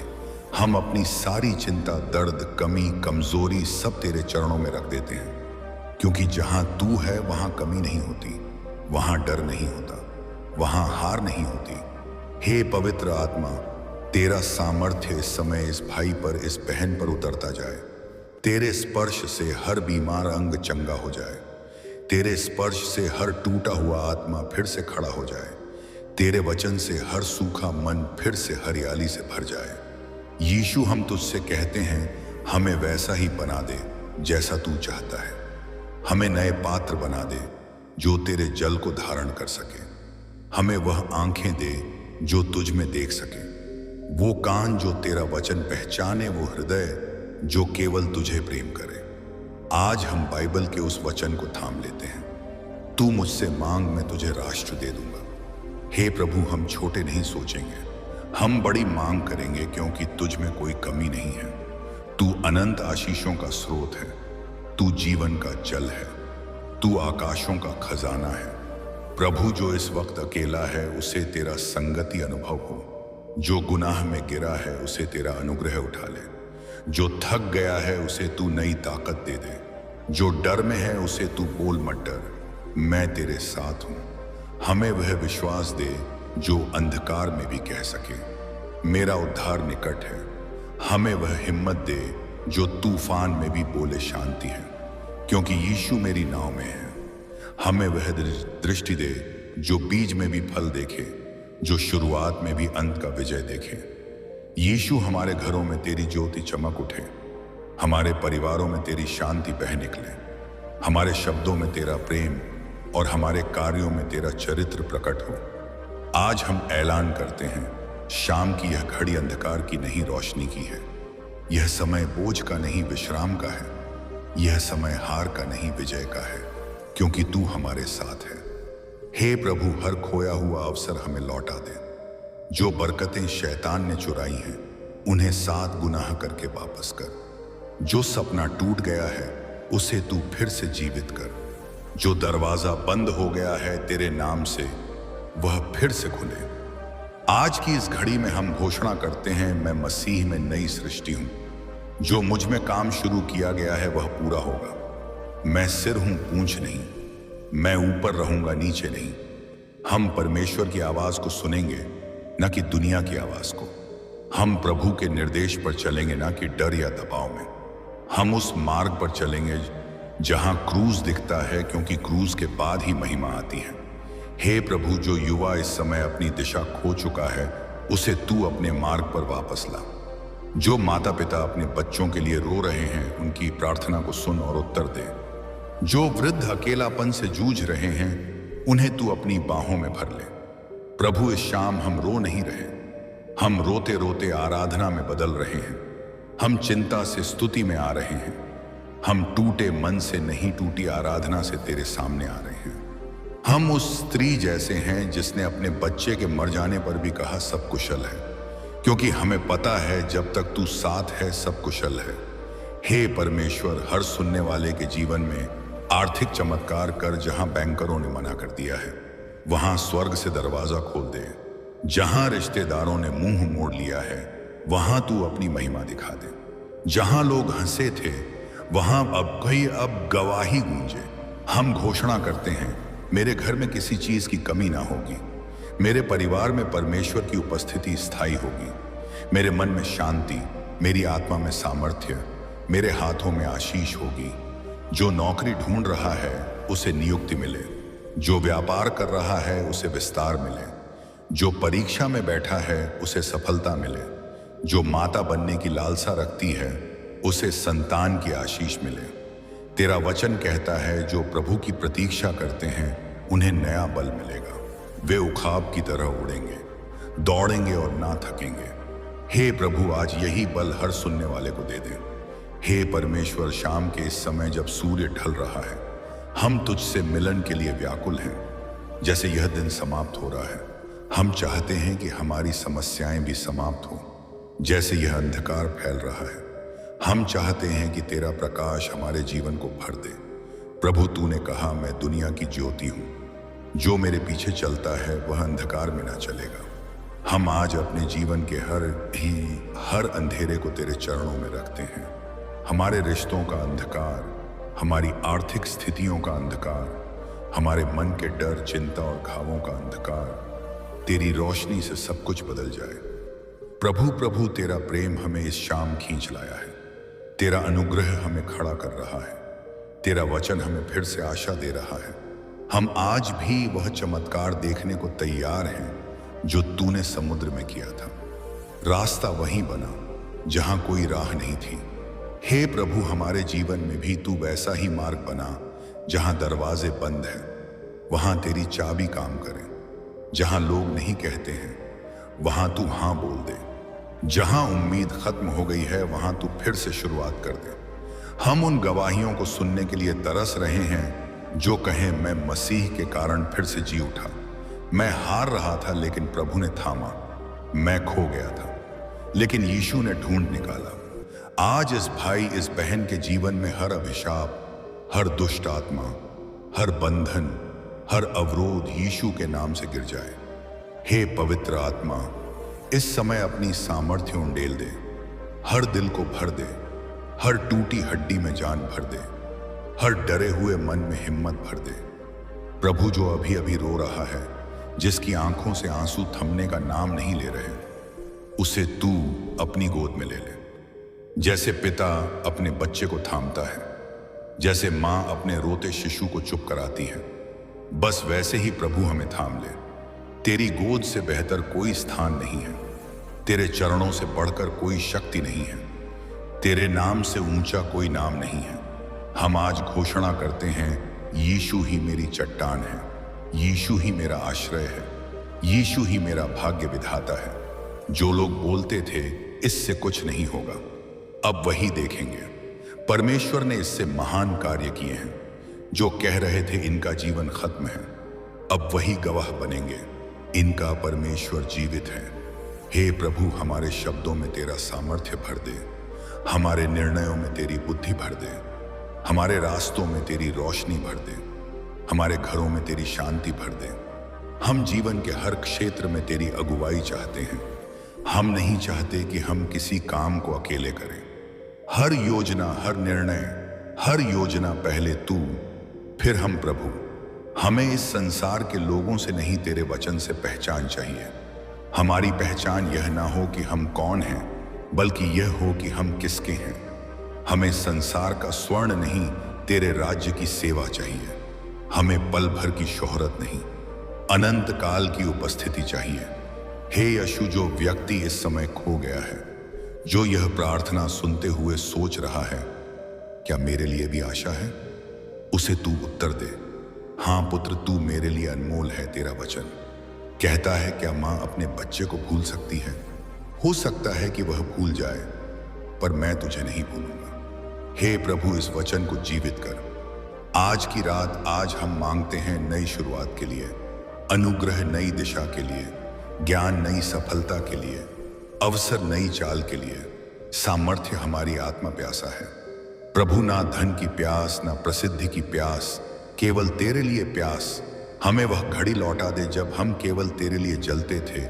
हम अपनी सारी चिंता, दर्द, कमी, कमजोरी सब तेरे चरणों में रख देते हैं, क्योंकि जहां तू है वहां कमी नहीं होती, वहां डर नहीं होता, वहां हार नहीं होती। हे पवित्र आत्मा, तेरा सामर्थ्य इस समय इस भाई पर, इस बहन पर उतरता जाए। तेरे स्पर्श से हर बीमार अंग चंगा हो जाए। तेरे स्पर्श से हर टूटा हुआ आत्मा फिर से खड़ा हो जाए। तेरे वचन से हर सूखा मन फिर से हरियाली से भर जाए। यीशु, हम तुझसे कहते हैं, हमें वैसा ही बना दे जैसा तू चाहता है। हमें नए पात्र बना दे जो तेरे जल को धारण कर सके। हमें वह आंखें दे जो तुझ में देख सके, वो कान जो तेरा वचन पहचाने, वो हृदय जो केवल तुझे प्रेम करे। आज हम बाइबल के उस वचन को थाम लेते हैं, तू मुझसे मांग, मैं तुझे राष्ट्र दे दूंगा। हे प्रभु, हम छोटे नहीं सोचेंगे, हम बड़ी मांग करेंगे, क्योंकि तुझ में कोई कमी नहीं है। तू अनंत आशीषों का स्रोत है, तू जीवन का जल है, तू आकाशों का खजाना है। प्रभु, जो इस वक्त अकेला है उसे तेरा संगति अनुभव हो। जो गुनाह में गिरा है उसे तेरा अनुग्रह उठा ले। जो थक गया है उसे तू नई ताकत दे दे। जो डर में है उसे तू बोल मत डर, मैं तेरे साथ हूं। हमें वह विश्वास दे जो अंधकार में भी कह सके, मेरा उद्धार निकट है। हमें वह हिम्मत दे जो तूफान में भी बोले शांति है, क्योंकि यीशु मेरी नाव में है। हमें वह दृष्टि दे जो बीज में भी फल देखे, जो शुरुआत में भी अंत का विजय देखे। यीशु, हमारे घरों में तेरी ज्योति चमक उठे, हमारे परिवारों में तेरी शांति बह निकले, हमारे शब्दों में तेरा प्रेम और हमारे कार्यों में तेरा चरित्र प्रकट हो। आज हम ऐलान करते हैं, शाम की यह घड़ी अंधकार की नहीं, रोशनी की है। यह समय बोझ का नहीं, विश्राम का है। यह समय हार का नहीं, विजय का है, क्योंकि तू हमारे साथ है। हे प्रभु, हर खोया हुआ अवसर हमें लौटा दे। जो बरकतें शैतान ने चुराई हैं उन्हें 7 गुनाह करके वापस कर। जो सपना टूट गया है उसे तू फिर से जीवित कर। जो दरवाजा बंद हो गया है तेरे नाम से वह फिर से खुले। आज की इस घड़ी में हम घोषणा करते हैं, मैं मसीह में नई सृष्टि हूं। जो मुझ में काम शुरू किया गया है वह पूरा होगा। मैं सिर हूं, पूंछ नहीं। मैं ऊपर रहूंगा, नीचे नहीं। हम परमेश्वर की आवाज को सुनेंगे, न कि दुनिया की आवाज को। हम प्रभु के निर्देश पर चलेंगे, न कि डर या दबाव में। हम उस मार्ग पर चलेंगे जहां क्रूज दिखता है, क्योंकि क्रूज के बाद ही महिमा आती है। हे प्रभु, जो युवा इस समय अपनी दिशा खो चुका है उसे तू अपने मार्ग पर वापस ला। जो माता पिता अपने बच्चों के लिए रो रहे हैं उनकी प्रार्थना को सुन और उत्तर दे। जो वृद्ध अकेलापन से जूझ रहे हैं उन्हें तू अपनी बाहों में भर ले। प्रभु, इस शाम हम रो नहीं रहे, हम रोते रोते आराधना में बदल रहे हैं। हम चिंता से स्तुति में आ रहे हैं। हम टूटे मन से नहीं, टूटी आराधना से तेरे सामने आ रहे हैं। हम उस स्त्री जैसे हैं जिसने अपने बच्चे के मर जाने पर भी कहा सब कुशल है, क्योंकि हमें पता है जब तक तू साथ है सब कुशल है। हे परमेश्वर, हर सुनने वाले के जीवन में आर्थिक चमत्कार कर। जहां बैंकरों ने मना कर दिया है वहां स्वर्ग से दरवाजा खोल दे। जहां रिश्तेदारों ने मुंह मोड़ लिया है वहां तू अपनी महिमा दिखा दे। जहां लोग हंसे थे वहां अब गवाही गूंजे। हम घोषणा करते हैं, मेरे घर में किसी चीज की कमी ना होगी। मेरे परिवार में परमेश्वर की उपस्थिति स्थायी होगी। मेरे मन में शांति, मेरी आत्मा में सामर्थ्य, मेरे हाथों में आशीष होगी। जो नौकरी ढूंढ रहा है उसे नियुक्ति मिले। जो व्यापार कर रहा है उसे विस्तार मिले। जो परीक्षा में बैठा है उसे सफलता मिले। जो माता बनने की लालसा रखती है उसे संतान की आशीष मिले। तेरा वचन कहता है, जो प्रभु की प्रतीक्षा करते हैं उन्हें नया बल मिलेगा। वे उखाब की तरह उड़ेंगे, दौड़ेंगे और ना थकेंगे। हे प्रभु, आज यही बल हर सुनने वाले को दे दे। हे परमेश्वर, शाम के इस समय जब सूर्य ढल रहा है हम तुझसे मिलन के लिए व्याकुल हैं। जैसे यह दिन समाप्त हो रहा है हम चाहते हैं कि हमारी समस्याएं भी समाप्त हो। जैसे यह अंधकार फैल रहा है हम चाहते हैं कि तेरा प्रकाश हमारे जीवन को भर दे। प्रभु, तूने कहा, मैं दुनिया की ज्योति हूं। जो मेरे पीछे चलता है वह अंधकार में ना चलेगा। हम आज अपने जीवन के हर अंधेरे को तेरे चरणों में रखते हैं। हमारे रिश्तों का अंधकार, हमारी आर्थिक स्थितियों का अंधकार, हमारे मन के डर, चिंता और घावों का अंधकार, तेरी रोशनी से सब कुछ बदल जाए। प्रभु प्रभु, तेरा प्रेम हमें इस शाम खींच लाया है। तेरा अनुग्रह हमें खड़ा कर रहा है। तेरा वचन हमें फिर से आशा दे रहा है। हम आज भी वह चमत्कार देखने को तैयार हैं जो तूने समुद्र में किया था। रास्ता वहीं बना जहां कोई राह नहीं थी। हे प्रभु, हमारे जीवन में भी तू वैसा ही मार्ग बना। जहां दरवाजे बंद हैं वहां तेरी चाबी काम करे। जहां लोग नहीं कहते हैं वहां तू हाँ बोल दे। जहां उम्मीद खत्म हो गई है वहां तू फिर से शुरुआत कर दे। हम उन गवाहियों को सुनने के लिए तरस रहे हैं जो कहें, मैं मसीह के कारण फिर से जी उठा। मैं हार रहा था लेकिन प्रभु ने थामा। मैं खो गया था लेकिन यीशु ने ढूंढ निकाला। आज इस भाई, इस बहन के जीवन में हर अभिशाप, हर दुष्ट आत्मा, हर बंधन, हर अवरोध यीशु के नाम से गिर जाए। हे पवित्र आत्मा, इस समय अपनी सामर्थ्य उंडेल दे। हर दिल को भर दे। हर टूटी हड्डी में जान भर दे। हर डरे हुए मन में हिम्मत भर दे। प्रभु, जो अभी अभी रो रहा है, जिसकी आंखों से आंसू थमने का नाम नहीं ले रहे, उसे तू अपनी गोद में ले ले। जैसे पिता अपने बच्चे को थामता है, जैसे माँ अपने रोते शिशु को चुप कराती है, बस वैसे ही प्रभु हमें थाम ले। तेरी गोद से बेहतर कोई स्थान नहीं है। तेरे चरणों से बढ़कर कोई शक्ति नहीं है। तेरे नाम से ऊंचा कोई नाम नहीं है। हम आज घोषणा करते हैं, यीशु ही मेरी चट्टान है। यीशु ही मेरा आश्रय है। यीशु ही मेरा भाग्य विधाता है। जो लोग बोलते थे इससे कुछ नहीं होगा, अब वही देखेंगे। परमेश्वर ने इससे महान कार्य किए हैं। जो कह रहे थे इनका जीवन खत्म है, अब वही गवाह बनेंगे, इनका परमेश्वर जीवित है। हे प्रभु, हमारे शब्दों में तेरा सामर्थ्य भर दे, हमारे निर्णयों में तेरी बुद्धि भर दे, हमारे रास्तों में तेरी रोशनी भर दे, हमारे घरों में तेरी शांति भर दे। हम जीवन के हर क्षेत्र में तेरी अगुवाई चाहते हैं। हम नहीं चाहते कि हम किसी काम को अकेले करें। हर योजना, हर निर्णय, हर योजना पहले तू, फिर हम प्रभु। हमें इस संसार के लोगों से नहीं, तेरे वचन से पहचान चाहिए। हमारी पहचान यह ना हो कि हम कौन हैं, बल्कि यह हो कि हम किसके हैं। हमें संसार का स्वर्ण नहीं, तेरे राज्य की सेवा चाहिए। हमें पल भर की शोहरत नहीं, अनंत काल की उपस्थिति चाहिए। हे यीशु, जो व्यक्ति इस समय खो गया है, जो यह प्रार्थना सुनते हुए सोच रहा है, क्या मेरे लिए भी आशा है, उसे तू उत्तर दे। हाँ पुत्र, तू मेरे लिए अनमोल है। तेरा वचन कहता है, क्या माँ अपने बच्चे को भूल सकती है? हो सकता है कि वह भूल जाए, पर मैं तुझे नहीं भूलूंगा। हे प्रभु, इस वचन को जीवित कर। आज की रात, आज हम मांगते हैं नई शुरुआत के लिए, अनुग्रह नई दिशा के लिए, ज्ञान नई सफलता के लिए, अवसर नई चाल के लिए। सामर्थ्य हमारी आत्मा प्यासा है प्रभु, ना धन की प्यास, ना प्रसिद्धि की प्यास, केवल तेरे लिए प्यास। हमें वह घड़ी लौटा दे जब हम केवल तेरे लिए जलते थे।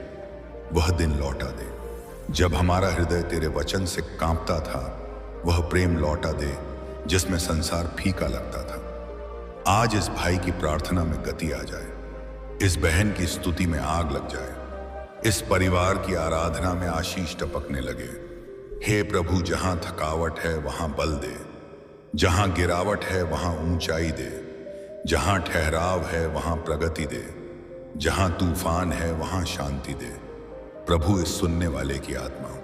वह दिन लौटा दे जब हमारा हृदय तेरे वचन से कांपता था। वह प्रेम लौटा दे जिसमें संसार फीका लगता था। आज इस भाई की प्रार्थना में गति आ जाए, इस बहन की स्तुति में आग लग जाए, इस परिवार की आराधना में आशीष टपकने लगे। हे प्रभु, जहां थकावट है वहां बल दे, जहां गिरावट है वहां ऊंचाई दे, जहां ठहराव है वहां प्रगति दे, जहां तूफान है वहां शांति दे। प्रभु, इस सुनने वाले की आत्मा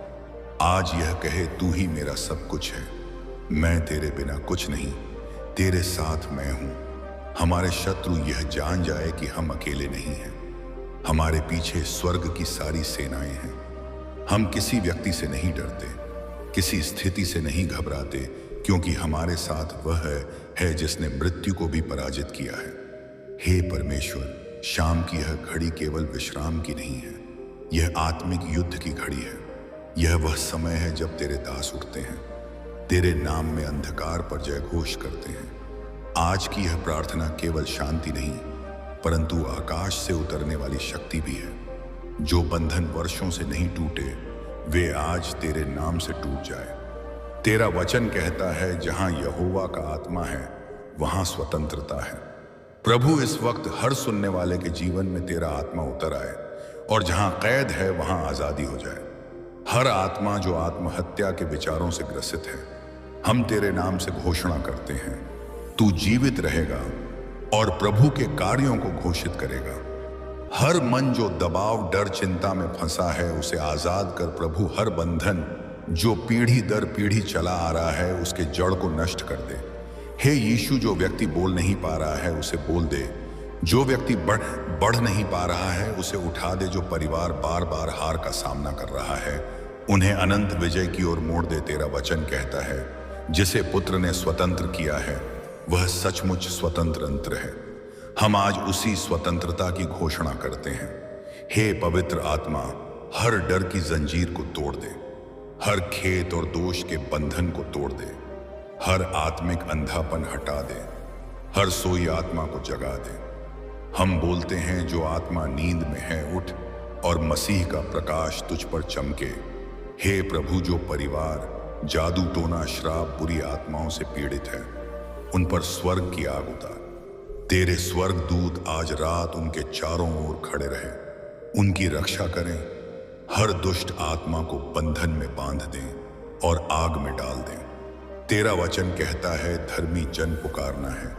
आज यह कहे, तू ही मेरा सब कुछ है, मैं तेरे बिना कुछ नहीं, तेरे साथ मैं हूं। हमारे शत्रु यह जान जाए कि हम अकेले नहीं हैं। हमारे पीछे स्वर्ग की सारी सेनाएं हैं। हम किसी व्यक्ति से नहीं डरते, किसी स्थिति से नहीं घबराते, क्योंकि हमारे साथ वह है जिसने मृत्यु को भी पराजित किया है। हे परमेश्वर, शाम की यह घड़ी केवल विश्राम की नहीं है, यह आत्मिक युद्ध की घड़ी है। यह वह समय है जब तेरे दास उठते हैं, तेरे नाम में अंधकार पर जय घोष करते हैं। आज की यह प्रार्थना केवल शांति नहीं, परंतु आकाश से उतरने वाली शक्ति भी है। जो बंधन वर्षों से नहीं टूटे, वे आज तेरे नाम से टूट जाए। तेरा वचन कहता है, जहां यहोवा का आत्मा है वहां स्वतंत्रता है। प्रभु, इस वक्त हर सुनने वाले के जीवन में तेरा आत्मा उतर आए, और जहां कैद है वहां आजादी हो जाए। हर आत्मा जो आत्महत्या के विचारों से ग्रसित है, हम तेरे नाम से घोषणा करते हैं, तू जीवित रहेगा और प्रभु के कार्यों को घोषित करेगा। हर मन जो दबाव, डर, चिंता में फंसा है, उसे आजाद कर प्रभु। हर बंधन जो पीढ़ी दर पीढ़ी चला आ रहा है, उसके जड़ को नष्ट कर दे। हे यीशु, जो व्यक्ति बोल नहीं पा रहा है उसे बोल दे, जो व्यक्ति बढ़ नहीं पा रहा है उसे उठा दे, जो परिवार बार बार हार का सामना कर रहा है उन्हें अनंत विजय की ओर मोड़ दे। तेरा वचन कहता है, जिसे पुत्र ने स्वतंत्र किया है वह सचमुच स्वतंत्र है। हम आज उसी स्वतंत्रता की घोषणा करते हैं। हे पवित्र आत्मा, हर डर की जंजीर को तोड़ दे, हर खेत और दोष के बंधन को तोड़ दे, हर आत्मिक अंधापन हटा दे, हर सोई आत्मा को जगा दे। हम बोलते हैं, जो आत्मा नींद में है उठ, और मसीह का प्रकाश तुझ पर चमके। हे प्रभु, जो परिवार जादू, टोना, श्राप, बुरी आत्माओं से पीड़ित है, उन पर स्वर्ग की आग उतार। तेरे स्वर्ग दूत आज रात उनके चारों ओर खड़े रहे, उनकी रक्षा करें, हर दुष्ट आत्मा को बंधन में बांध दें और आग में डाल दें। तेरा वचन कहता है, धर्मी जन पुकारना है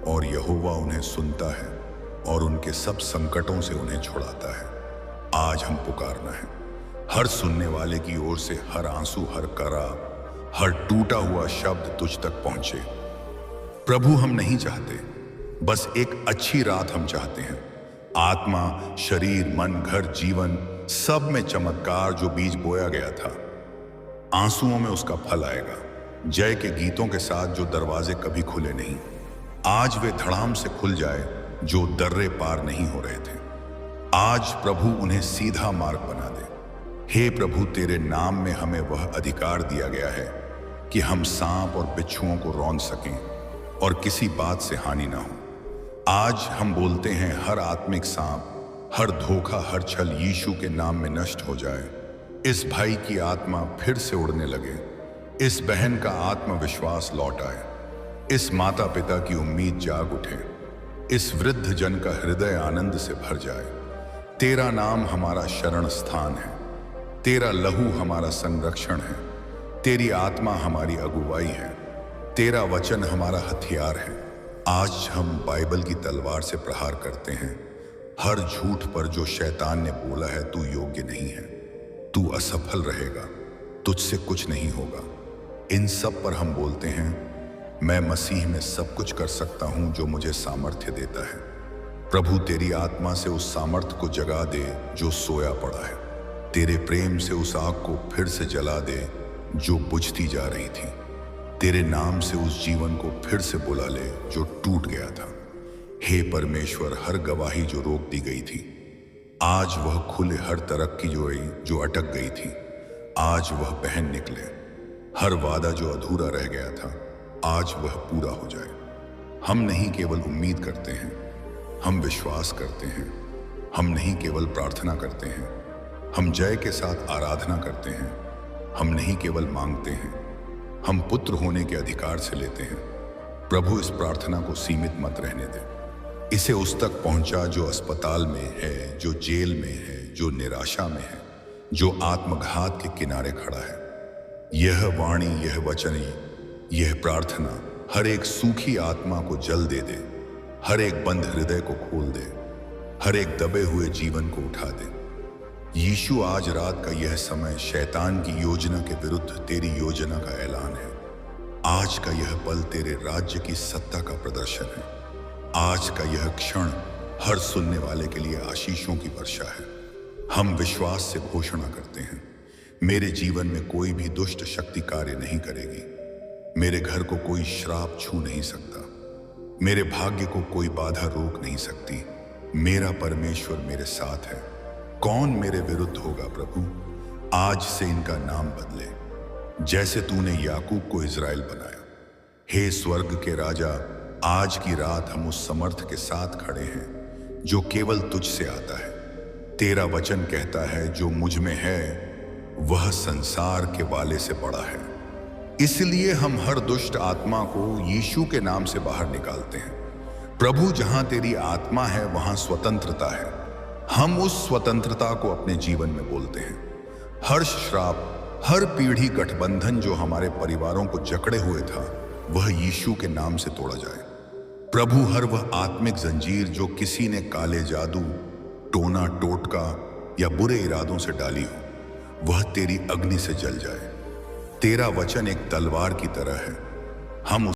और यहोवा उन्हें सुनता है और उनके सब संकटों से उन्हें छुड़ाता है। आज हम पुकारना है, हर सुनने वाले की ओर से हर आंसू, हर करार, हर टूटा हुआ शब्द तुझ तक पहुंचे। प्रभु, हम नहीं चाहते बस एक अच्छी रात, हम चाहते हैं आत्मा, शरीर, मन, घर, जीवन सब में चमत्कार। जो बीज बोया गया था, आंसुओं में उसका फल आएगा। जय के गीतों के साथ जो दरवाजे कभी खुले नहीं, आज वे धड़ाम से खुल जाए, जो दर्रे पार नहीं हो रहे थे। आज प्रभु उन्हें सीधा मार्ग बना दे। हे प्रभु, तेरे नाम में हमें वह अधिकार दिया गया है कि हम सांप और बिच्छुओं को रौंद सकें और किसी बात से हानि ना हो। आज हम बोलते हैं, हर आत्मिक सांप, हर धोखा, हर छल यीशु के नाम में नष्ट हो जाए। इस भाई की आत्मा फिर से उड़ने लगे, इस बहन का आत्मविश्वास लौट आए, इस माता पिता की उम्मीद जाग उठे, इस वृद्ध जन का हृदय आनंद से भर जाए। तेरा नाम हमारा शरण स्थान है, तेरा लहू हमारा संरक्षण है, तेरी आत्मा हमारी अगुवाई है, तेरा वचन हमारा हथियार है। आज हम बाइबल की तलवार से प्रहार करते हैं, हर झूठ पर जो शैतान ने बोला है तू योग्य नहीं है, तू असफल रहेगा, तुझसे कुछ नहीं होगा। इन सब पर हम बोलते हैं, मैं मसीह में सब कुछ कर सकता हूं जो मुझे सामर्थ्य देता है। प्रभु, तेरी आत्मा से उस सामर्थ्य को जगा दे जो सोया पड़ा है। तेरे प्रेम से उस आग को फिर से जला दे जो बुझती जा रही थी। तेरे नाम से उस जीवन को फिर से बुला ले जो टूट गया था। हे परमेश्वर, हर गवाही जो रोक दी गई थी, आज वह खुले, हर तरक्की जो अटक गई थी, आज वह बहन निकले। हर वादा जो अधूरा रह गया था, आज वह पूरा हो जाए। हम नहीं केवल उम्मीद करते हैं, हम विश्वास करते हैं। हम नहीं केवल प्रार्थना करते हैं, हम जय के साथ आराधना करते हैं। हम नहीं केवल मांगते हैं, हम पुत्र होने के अधिकार से लेते हैं। प्रभु, इस प्रार्थना को सीमित मत रहने दे, इसे उस तक पहुंचा जो अस्पताल में है, जो जेल में है, जो निराशा में है, जो आत्मघात के किनारे खड़ा है। यह वाणी, यह वचन, यह प्रार्थना हर एक सूखी आत्मा को जल दे दे, हर एक बंद हृदय को खोल दे, हर एक दबे हुए जीवन को उठा दे। यीशु, आज रात का यह समय शैतान की योजना के विरुद्ध तेरी योजना का ऐलान है। आज का यह पल तेरे राज्य की सत्ता का प्रदर्शन है। आज का यह क्षण हर सुनने वाले के लिए आशीषों की वर्षा है। हम विश्वास से घोषणा करते हैं, मेरे जीवन में कोई भी दुष्ट शक्ति कार्य नहीं करेगी। मेरे घर को कोई श्राप छू नहीं सकता, मेरे भाग्य को कोई बाधा रोक नहीं सकती। मेरा परमेश्वर मेरे साथ है, कौन मेरे विरुद्ध होगा। प्रभु, आज से इनका नाम बदले, जैसे तूने याकूब को इज़राइल बनाया। हे स्वर्ग के राजा, आज की रात हम उस समर्थ के साथ खड़े हैं जो केवल तुझसे आता है। तेरा वचन कहता है, जो मुझ में है वह संसार के वाले से बड़ा है। इसलिए हम हर दुष्ट आत्मा को यीशु के नाम से बाहर निकालते हैं। प्रभु, जहां तेरी आत्मा है वहां स्वतंत्रता है। हम उस स्वतंत्रता को अपने जीवन में बोलते हैं। हर श्राप, हर पीढ़ी गठबंधन जो हमारे परिवारों को जकड़े हुए था, वह यीशु के नाम से तोड़ा जाए। प्रभु, हर वह आत्मिक जंजीर जो किसी ने काले जादू, टोना टोटका या बुरे इरादों से डाली हो, वह तेरी अग्नि से जल जाए। तेरा वचन एक तलवार की तरह है, हम